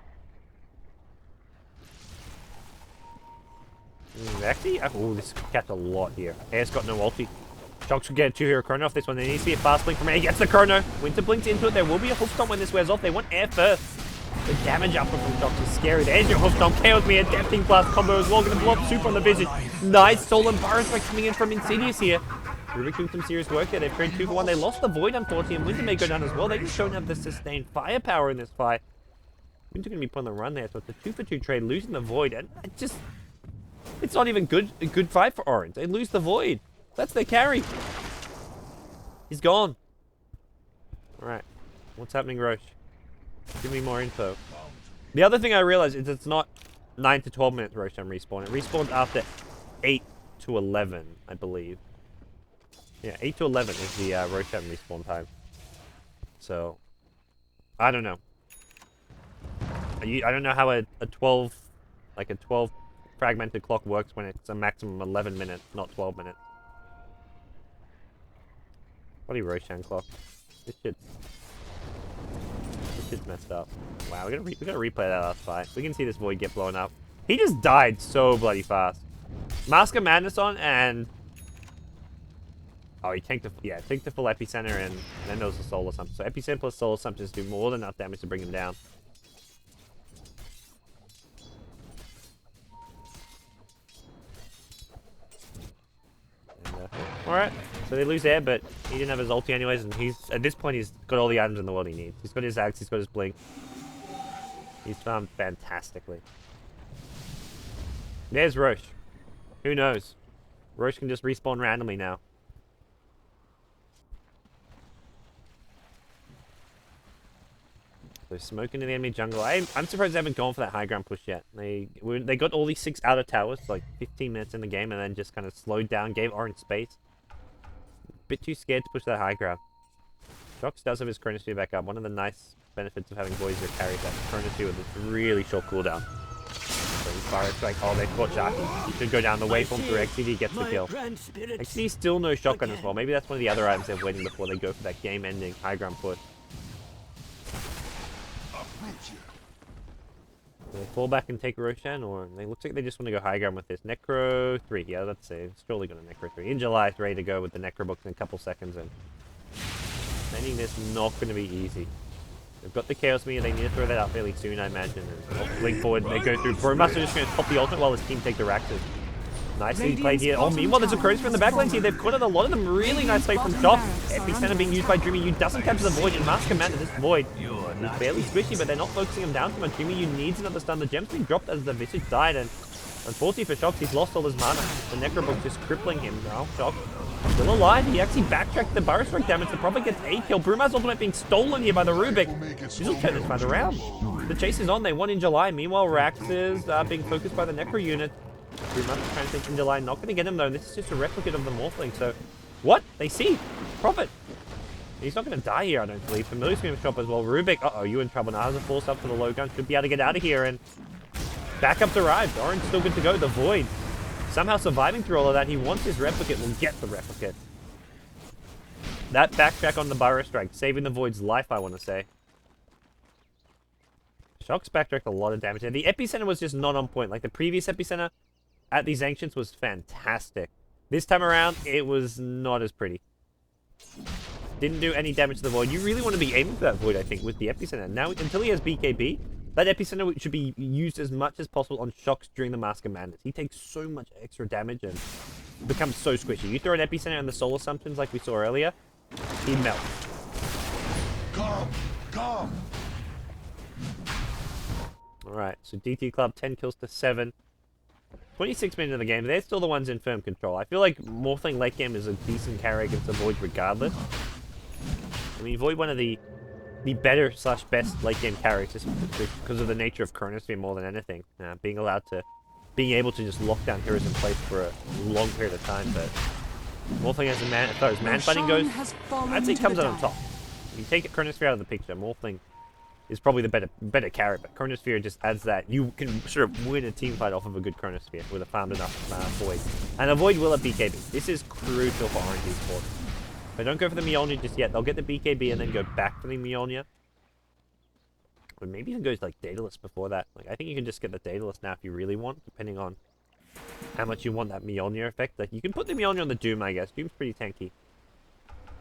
Actually, oh, this could catch a lot here. Air's got no ulti. Shox could get a 2-hero chrono off this one. There needs to be a fast blink from Air. He gets the chrono. Winter blinks into it. There will be a hoof stomp when this wears off. They want Air first. The damage output from Shox is scary. There's your hoof stomp. KOs me. A Deathing Blast combo as well. Going to blow up super on the Visage. Nice stolen Burrow Strike coming in from Insidious here. Rubik doing some serious work there. They've traded 2 for 1. They lost the Void, unfortunately, and Winter may go down as well. They just don't have the sustained firepower in this fight. Winter going to be put on the run there, so it's a 2 for 2 trade, losing the Void, and it just... It's not even a good fight for Orange. They lose the Void. That's their carry. He's gone. Alright. What's happening, Roche? Give me more info. The other thing I realized is it's not 9 to 12 minutes Roshan respawn. It respawns after 8 to 11, I believe. Yeah, 8 to 11 is the Roshan respawn time. So, I don't know. I don't know how a 12 fragmented clock works when it's a maximum 11 minutes, not 12 minutes. Bloody Roshan clock. This shit's messed up. Wow, we gotta replay that last fight. We can see this Void get blown up. He just died so bloody fast. Mask of Madness on and... Oh, he tanked the full Epicenter and then there was a Solar Sump. So Epicenter plus Solar Sump just do more than enough damage to bring him down. Alright, so they lose Air, but he didn't have his ulti anyways, and at this point he's got all the items in the world he needs. He's got his Axe, he's got his Blink. He's farmed fantastically. There's Roche. Who knows? Roche can just respawn randomly now. So smoking in the enemy jungle. I'm surprised they haven't gone for that high ground push yet. They got all these 6 outer towers, like 15 minutes in the game, and then just kind of slowed down, gave Orange space. Bit too scared to push that high ground. Shox does have his Chronosphere back up. One of the nice benefits of having Voyager carry that Chronosphere with a really short cooldown. So he's Burrow Strike. Oh, they caught Sharky. He should go down the waveform through XCD, gets the kill. XCD still no shotgun as well. Maybe that's one of the other items they're waiting before they go for that game-ending high ground push. Do they fall back and take Roshan, or they looks like they just want to go high ground with this. Necro 3, yeah, let's say. It's surely going to Necro 3. In July, it's ready to go with the Necro books in a couple seconds, and sending this not going to be easy. They've got the Chaos Meter, they need to throw that out fairly soon, I imagine. And link forward, they go through. Bromaster just going to pop the ultimate while his team take the Raxes. Nicely played here. Oh, meanwhile, there's a Chronosphere in the backline here. They've caught a lot of them really nice play from Shock. Epicenter being used by Dreamy U doesn't capture the Void, and Mask Commander, this Void is barely squishy, but they're not focusing him down too much. Dreamy U needs another stun. The gem's being dropped as the Visage died, and unfortunately for Shock, he's lost all his mana. The Necrobook just crippling him now. Shock still alive. He actually backtracked the Burrow Strike damage. The Prophet gets a kill. Bruma's ultimate being stolen here by the Rubik. He'll turn this fight around. The chase is on. They won in July. Meanwhile, Rax is being focused by the Necro unit. 3 months trying to think in July. Not going to get him though. This is just a replicate of the Morphling. So, what? They see. Prophet. He's not going to die here, I don't believe. Familiar's going to show up as well. Rubik. Uh-oh, you in trouble now. Has a force up for the low gun. Should be able to get out of here. And backup's arrived. Orange still good to go. The Void somehow surviving through all of that. He wants his replicate. Will get the replicate. That backtrack on the Burrow Strike. Saving the Void's life, I want to say. Shock's backtracked a lot of damage there. The Epicenter was just not on point. Like the previous Epicenter at these Ancients was fantastic. This time around, it was not as pretty. Didn't do any damage to the Void. You really want to be aiming for that Void, I think, with the Epicenter. Now, until he has BKB, that Epicenter should be used as much as possible on Shocks during the Mask of Madness. He takes so much extra damage and becomes so squishy. You throw an Epicenter in the Soul Assumptions like we saw earlier, he melts. Come! Alright, so DT Club, 10 kills to 7. 26 minutes of the game, they're still the ones in firm control. I feel like Morphling late game is a decent carry against the Void regardless. I mean, Void one of the better / best late game carries just because of the nature of Chronosphere more than anything. Being able to just lock down heroes in place for a long period of time, but Morphling as far as man fighting goes, I'd say he comes out on top. You take Chronosphere out of the picture, Morphling is probably the better carry, but Chronosphere just adds that. You can sort of win a team fight off of a good Chronosphere with a farmed enough Void. And a Void will at BKB. This is crucial for RNG Sports. But don't go for the Mjolnir just yet. They'll get the BKB and then go back for the Mjolnir. Or maybe even goes like Daedalus before that. Like I think you can just get the Daedalus now if you really want, depending on how much you want that Mjolnir effect. Like you can put the Mjolnir on the Doom, I guess. Doom's pretty tanky.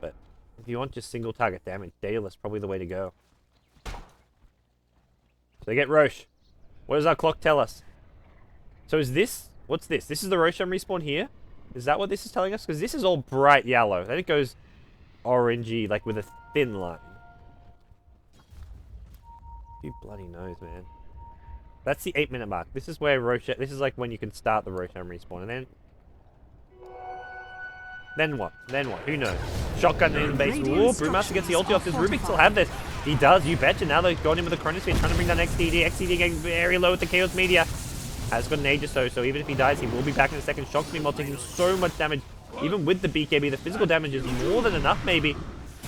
But if you want just single target damage, Daedalus probably the way to go. So they get Roche. What does our clock tell us? So is this... What's this? This is the Roshan respawn here? Is that what this is telling us? Because this is all bright yellow. Then it goes orangey, like with a thin line. You bloody knows, man. That's the 8-minute mark. This is where Roshan... This is like when you can start the Roshan respawn. And then... Then what? Then what? Who knows? Shotgun in the base. Ooh, Brewmaster gets the ulti off. Does Rubik still have this? He does, you betcha. Now they've gone in with the Chronosphere, trying to bring down XDD. XDD getting very low with the Chaos Media. Has got an age or so, so even if he dies, he will be back in a second. Shock's meanwhile taking so much damage. Even with the BKB, the physical damage is more than enough, maybe.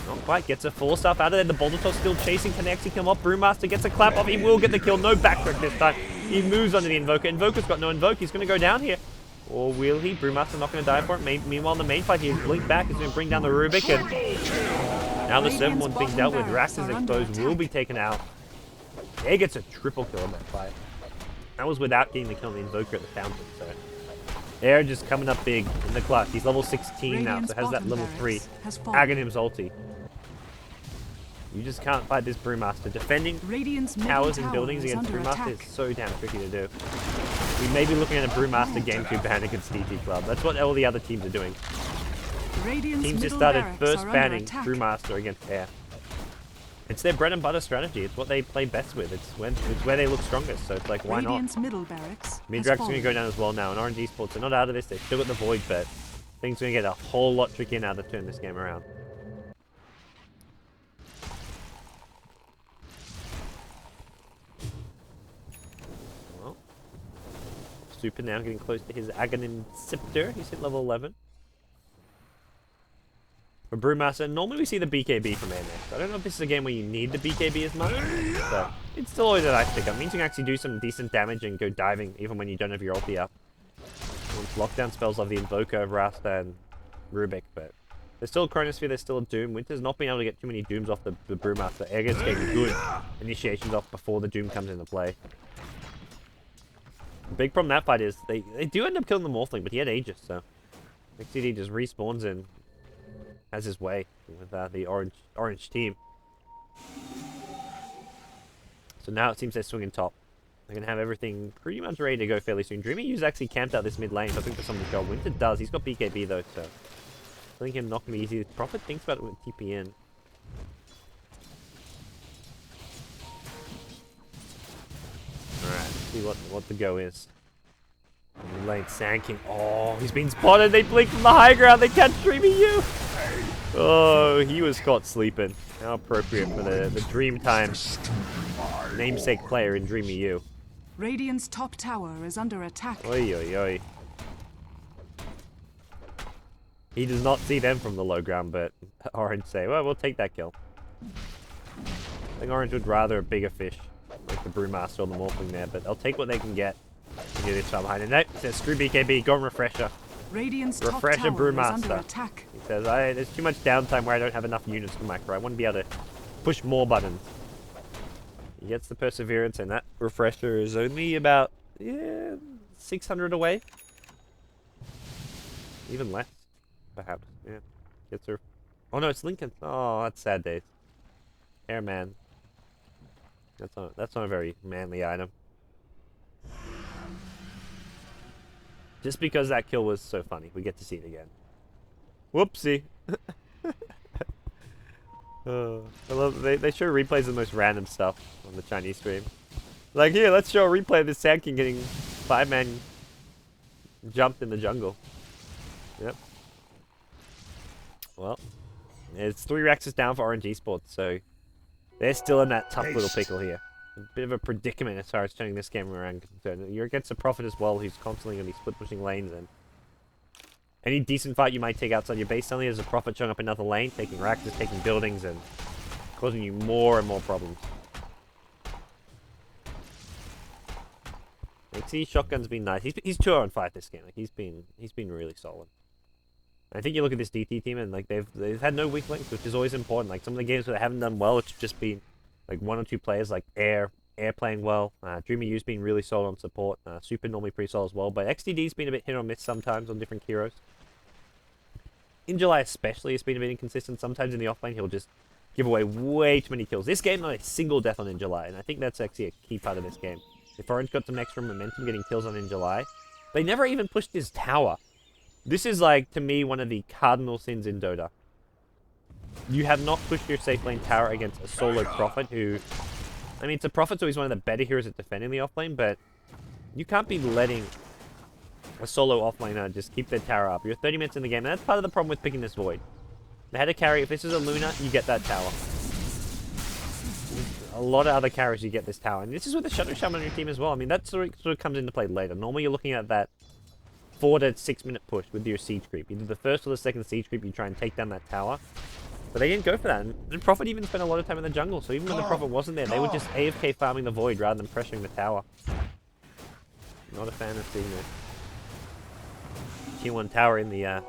Not quite. Gets a full stuff out of there. The Boulder Toss still chasing. Can actually kill him off. Brewmaster gets a clap off. He will get the kill. No backtrack this time. He moves onto the Invoker. Invoker's got no Invoke. He's going to go down here. Or will he? Brewmaster not going to die for it. Meanwhile, in the main fight, he's blinked back. He's going to bring down the Rubik. And now the 7-1 being dealt with. Rax is exposed. Will be taken out. Air gets a triple kill in that fight. That was without getting the kill on the Invoker at the fountain. So Air just coming up big in the clutch. He's level 16 now, so has that level 3. Aghanim's ulti. You just can't fight this Brewmaster. Defending towers and buildings against Brewmaster is so damn tricky to do. We may be looking at a Brewmaster game 2 ban against DT Club. That's what all the other teams are doing. Teams just started first banning Brewmaster against Air. It's their bread and butter strategy. It's what they play best with. It's where they look strongest. So it's like, why not? Mid-Drax's going to go down as well now. And RNG Sports are not out of this. They've still got the Void, but things are going to get a whole lot trickier now to turn this game around. Super now, getting close to his Aghanim Scepter. He's hit level 11. For Brewmaster, normally we see the BKB from AMX. I don't know if this is a game where you need the BKB as much, but it's still always a nice pickup. It means you can actually do some decent damage and go diving even when you don't have your ulti up. Lockdown spells of the Invoker, Rasta, and Rubik, but there's still a Chronosphere, there's still a Doom. Winter's not being able to get too many Dooms off the Brewmaster. Airgate's getting good initiations off before the Doom comes into play. The big problem in that fight is they do end up killing the Morphling, but he had Aegis, so XCD just respawns and has his way with the orange team. So now it seems they're swinging top. They're going to have everything pretty much ready to go fairly soon. Dreamy U's actually camped out this mid lane, hoping for something to go. Winter does. He's got BKB though, so I think him not going to be easy. Prophet thinks about it with TP in. Alright, see what the go is. Lane Sand King. Oh, he's been spotted. They blink from the high ground. They catch Dreamy U. Oh, he was caught sleeping. How appropriate for the Dreamtime namesake player in Dreamy U. Radiant's top tower is under attack. Oi, oi, oi. He does not see them from the low ground, but Orange say, well, we'll take that kill. I think Orange would rather a bigger fish, like the Brewmaster or the Morphling there, but they'll take what they can get. And get this far behind. And that says, screw BKB, go and Refresher. Radiant's Refresher top tower Brewmaster. is under attack. He says, there's too much downtime where I don't have enough units to micro. I want to be able to push more buttons. He gets the Perseverance, and that Refresher is only about 600 away. Even less, perhaps. Yeah, gets her. Oh no, it's Lincoln. Oh, that's sad days. Airman. That's not a very manly item. Just because that kill was so funny, we get to see it again. Whoopsie. I love they show replays of the most random stuff on the Chinese stream. Like, here, let's show a replay of this Sand King getting 5-man jumped in the jungle. Yep. Well, it's 3 Rexes down for RNG Sports, so they're still in that tough little pickle here. A bit of a predicament as far as turning this game around. You're against a Prophet as well, who's constantly going to be split pushing lanes, and any decent fight you might take outside your base, suddenly there's a Prophet showing up another lane, taking Raxes, taking buildings, and causing you more and more problems. Like, see, shotgun's been nice. He's 2-on-5 this game. Like, he's been really solid. I think you look at this DT team and like they've had no weak links, which is always important. Like some of the games where they haven't done well, it's just been like 1 or 2 players like Air playing well. Dreamy U's been really solid on support. Super normally pretty solid as well, but XTD's been a bit hit or miss sometimes on different heroes. In July especially, it's been a bit inconsistent. Sometimes in the offlane he'll just give away way too many kills. This game not a single death on In July, and I think that's actually a key part of this game. If Orange got some extra momentum getting kills on In July, they never even pushed his tower. This is, like, to me, one of the cardinal sins in Dota. You have not pushed your safe lane tower against a solo Prophet who... I mean, it's a Prophet, so he's one of the better heroes at defending the offlane, but you can't be letting a solo offlaner just keep their tower up. You're 30 minutes in the game, and that's part of the problem with picking this Void. They had a carry. If this is a Luna, you get that tower. A lot of other carries, you get this tower. And this is with the Shadow Shaman on your team as well. I mean, that sort of comes into play later. Normally, you're looking at that 4 to 6 minute push with your siege creep. Either the first or the second siege creep, you try and take down that tower. But they didn't go for that. And the Prophet even spent a lot of time in the jungle. So even when the Prophet wasn't there, they were just AFK farming the Void rather than pressuring the tower. Not a fan of seeing the Tier 1 tower in the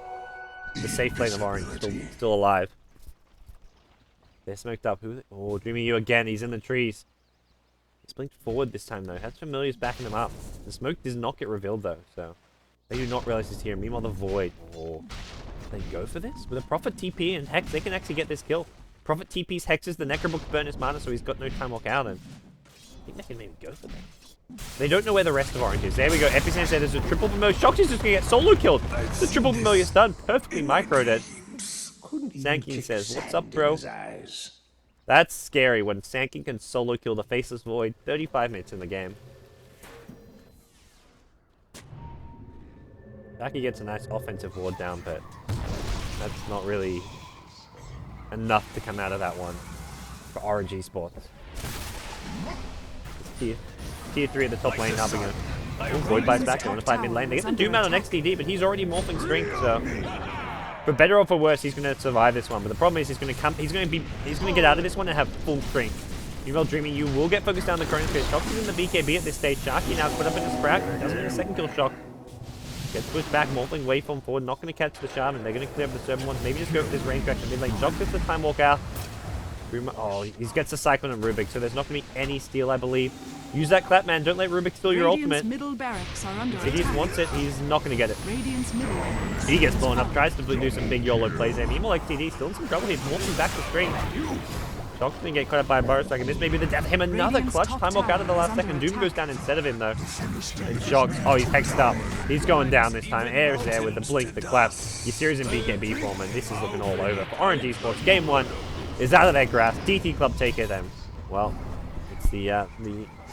safe lane of Orange still alive. They're smoked up. Oh, Dreamy U again. He's in the trees. He's blinked forward this time though. Has Familiars backing him up. The smoke does not get revealed though, so they do not realize he's here. Meanwhile, the Void. Oh, they go for this with a Prophet TP and Hex. They can actually get this kill. Prophet TP's Hexes the Necrobook burn his mana, so he's got no time walk out. And I think they can maybe go for this. They don't know where the rest of Orange is. There we go. Epicenter said there's a triple familiar. Shox is just gonna get solo killed. The triple familiar stun perfectly microed it. Sanking says, "What's up, bro?" That's scary when Sanking can solo kill the Faceless Void 35 minutes in the game. Daki gets a nice offensive ward down, but that's not really enough to come out of that one for Orange Esports. Tier 3 at the top lane helping him. Oh, Void buys back, they want to fight mid lane. They get the Doom out on XDD, but he's already morphing strength, so... For better or for worse, he's going to survive this one. But the problem is he's going to get out of this one and have full strength. Meanwhile, Dreamy, you will get focused down the Chronosphere. Shox is in the BKB at this stage. Sharky now put up in his Sprat. Doesn't get a second kill Shock. Gets pushed back, Morphling waveform forward. Not going to catch the Shaman. They're going to clear up the servant ones. Maybe just go for this range track to mid lane. Shock gets the time walk out. Oh, he gets the Cyclone and Rubik, so there's not going to be any steal, I believe. Use that clap, man. Don't let Rubik steal your ultimate. Middle barracks are under If he just wants it, he's not going to get it. Radiant's middle. He gets blown up, tries to do some big YOLO plays there. Meanwhile, like TD, still in some trouble. He's morphing back to strength. Shock's going to get caught up by a burrow second. This may be the death of him. Another clutch time walk out of the last second. Doom goes down instead of him, though. And Shock's, oh, he's hexed up. He's going down this time. Air is there with the blink, the clap. Your series in BKB form, and this is looking all over. For Orange Esports, game 1 is out of their grasp. DT Club take it, and, well, it's the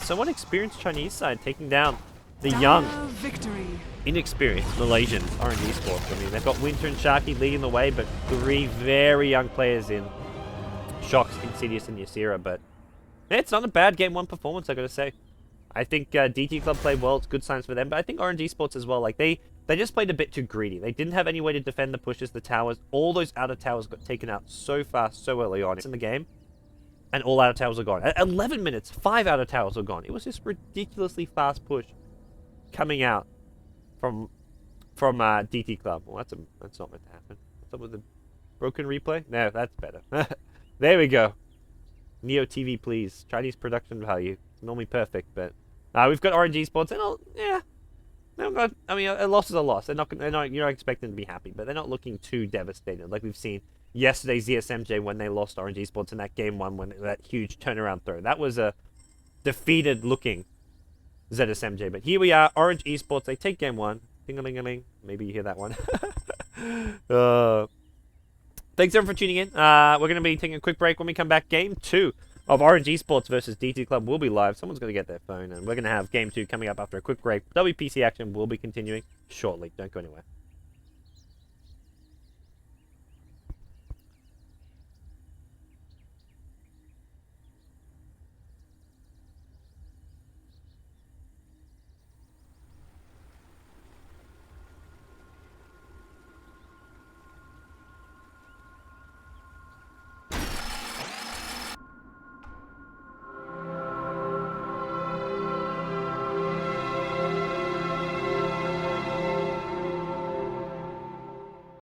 somewhat experienced Chinese side taking down the young, inexperienced Malaysian Orange Esports. I mean, they've got Winter and Sharky leading the way, but 3 very young players in Shox, Insidious, and Ysera. But yeah, it's not a bad game 1 performance, I gotta say. I think DT Club played well. It's good signs for them. But I think Orange Esports as well. Like they just played a bit too greedy. They didn't have any way to defend the pushes, the towers. All those outer towers got taken out so fast, so early on in the game. And all outer towers are gone. At 11 minutes, 5 outer towers are gone. It was this ridiculously fast push coming out from DT Club. Well, that's not meant to happen. What's up with the broken replay? No, that's better. There we go. Neo TV, please. Chinese production value. It's normally perfect, but we've got Orange Esports, and yeah. I mean, a loss is a loss. You're not expecting to be happy, but they're not looking too devastated like we've seen yesterday's ZSMJ when they lost Orange Esports in that game 1 when that huge turnaround throw. That was a defeated looking ZSMJ. But here we are, Orange Esports. They take game 1. Ding-a-ling-a-ling. Maybe you hear that one. Thanks everyone for tuning in. We're going to be taking a quick break. When we come back, game 2 of Orange Esports versus DT Club will be live. Someone's going to get their phone, and we're going to have game 2 coming up after a quick break. WPC action will be continuing shortly. Don't go anywhere.